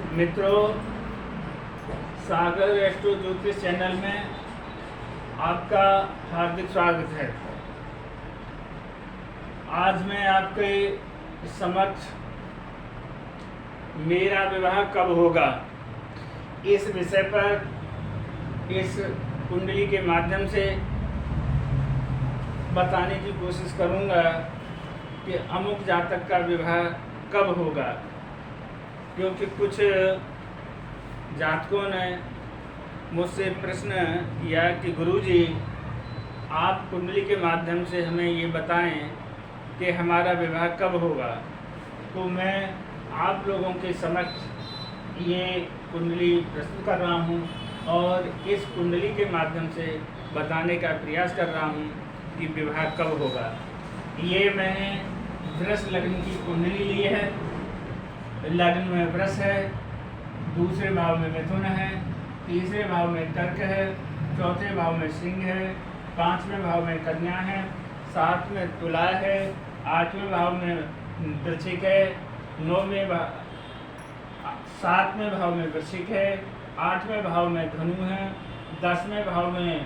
मित्रों, सागर एस्ट्रो ज्योतिष चैनल में आपका हार्दिक स्वागत है। आज मैं आपके समक्ष मेरा विवाह कब होगा इस विषय पर इस कुंडली के माध्यम से बताने की कोशिश करूंगा कि अमुक जातक का विवाह कब होगा, क्योंकि कुछ जातकों ने मुझसे प्रश्न किया कि गुरुजी, आप कुंडली के माध्यम से हमें ये बताएं कि हमारा विवाह कब होगा। तो मैं आप लोगों के समक्ष ये कुंडली प्रस्तुत कर रहा हूँ और इस कुंडली के माध्यम से बताने का प्रयास कर रहा हूँ कि विवाह कब होगा। ये मैंने वृष लग्न की कुंडली ली है। लग्न में वृष है, दूसरे भाव में मिथुन है, तीसरे भाव में कर्क है, चौथे भाव में सिंह है, पांचवें भाव में कन्या है, सातवें में तुला है, आठवें भाव में वृश्चिक है, सातवें भाव में वृश्चिक है, आठवें भाव में धनु है, 10वें भाव में,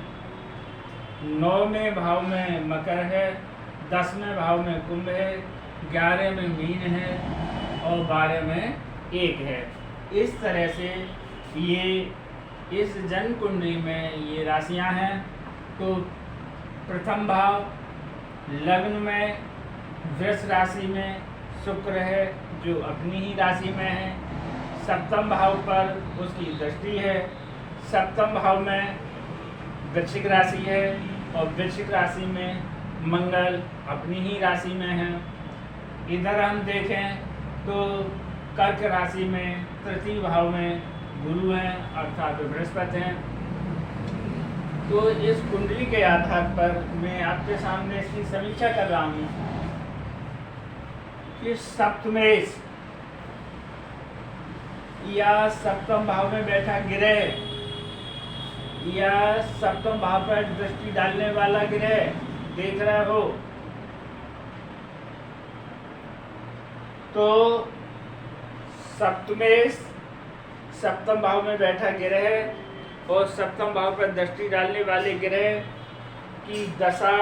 9वें भाव में मकर है, 10वें भाव में कुंभ है, 11 में मीन है और 12 में एक है। इस तरह से ये इस जन्म कुंडली में ये राशियां हैं। तो प्रथम भाव लग्न में वृष राशि में शुक्र है, जो अपनी ही राशि में है। सप्तम भाव पर उसकी दृष्टि है। सप्तम भाव में वृश्चिक राशि है और वृश्चिक राशि में मंगल अपनी ही राशि में है। इधर हम देखें तो कर्क राशि में तृतीय भाव में गुरु हैं, अर्थात बृहस्पति हैं। तो इस कुंडली के आधार पर मैं आपके सामने इसकी समीक्षा कर रहा हूँ कि सप्तमेश या सप्तम भाव में बैठा ग्रह या सप्तम भाव पर दृष्टि डालने वाला ग्रह देख रहे हो तो सप्तमेश सप्तम भाव में बैठा ग्रह और सप्तम भाव पर दृष्टि डालने वाले ग्रह की दशा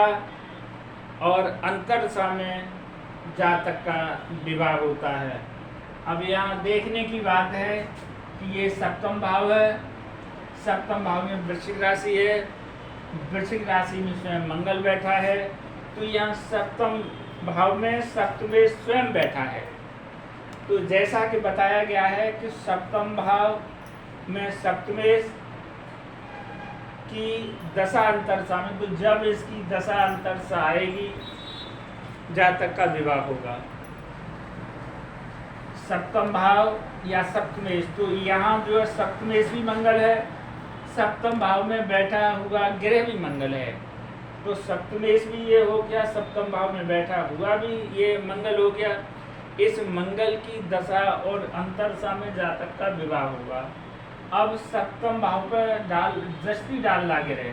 और अंतरदशा में जातक का विवाह होता है। अब यहाँ देखने की बात है कि ये सप्तम भाव है। सप्तम भाव में वृश्चिक राशि है, वृश्चिक राशि में स्वयं मंगल बैठा है। तो यहाँ सप्तम भाव में सप्तमेश स्वयं बैठा है। तो जैसा कि बताया गया है कि सप्तम भाव में सप्तमेश की दशा अंतरदशा में, तो जब इसकी दशा अंतरदशा आएगी जातक का विवाह होगा। सप्तम भाव या सप्तमेश, तो यहाँ जो है सप्तमेश भी मंगल है, सप्तम भाव में बैठा हुआ ग्रह भी मंगल है। तो सप्तमेश भी ये हो गया, सप्तम भाव में बैठा हुआ भी ये मंगल हो गया। इस मंगल की दशा और अंतरदशा में जातक का विवाह होगा। अब सप्तम भाव पर दृष्टि डाल लागे रहे,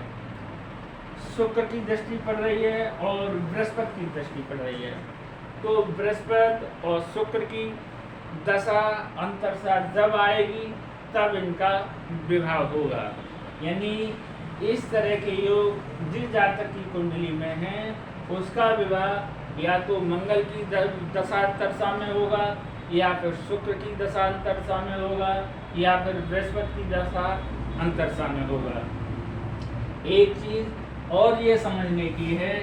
शुक्र की दृष्टि पड़ रही है और बृहस्पति की दृष्टि पड़ रही है। तो बृहस्पति और शुक्र की दशा अंतरदशा जब आएगी तब इनका विवाह होगा। यानी इस तरह के योग जिस जातक की कुंडली में है उसका विवाह या तो मंगल की दशा अंतरदशा में होगा, या फिर शुक्र की दशा अंतरदशा में होगा, या फिर बृहस्पति की दशा अंतरदशा में होगा। एक चीज और ये समझने की है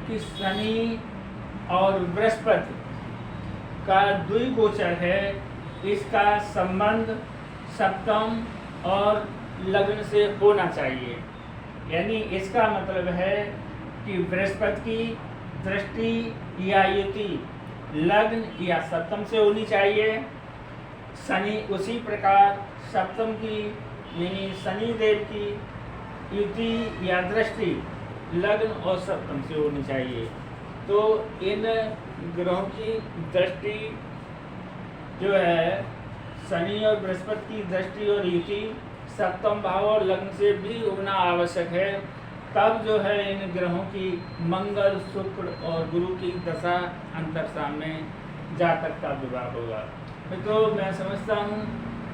कि शनि और बृहस्पति का द्विगोचर है, इसका संबंध सप्तम और लग्न से होना चाहिए। यानी इसका मतलब है कि बृहस्पति की दृष्टि या युति लग्न या सप्तम से होनी चाहिए। शनि उसी प्रकार सप्तम की यानी शनि देव की युति या दृष्टि लग्न और सप्तम से होनी चाहिए। तो इन ग्रहों की दृष्टि जो है शनि और बृहस्पति की दृष्टि और युति सप्तम भाव और लग्न से भी होना आवश्यक है। तब जो है इन ग्रहों की मंगल, शुक्र और गुरु की दशा अंतरदशा में जातक का विवाह होगा। तो मैं समझता हूँ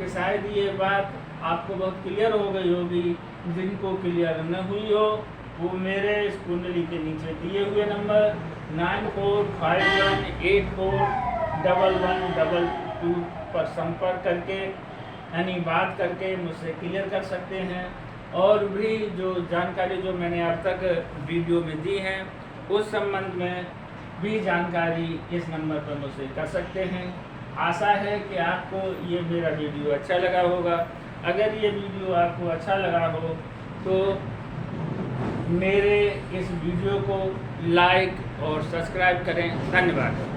कि शायद ये बात आपको बहुत क्लियर हो गई होगी। जिनको क्लियर न हुई हो वो मेरे इस कुंडली के नीचे दिए हुए नंबर 9451841122 पर संपर्क करके यानी बात करके मुझसे क्लियर कर सकते हैं। और भी जो जानकारी जो मैंने अब तक वीडियो में दी है उस संबंध में भी जानकारी इस नंबर पर मुझसे कर सकते हैं। आशा है कि आपको ये मेरा वीडियो अच्छा लगा होगा। अगर ये वीडियो आपको अच्छा लगा हो तो मेरे इस वीडियो को लाइक और सब्सक्राइब करें। धन्यवाद।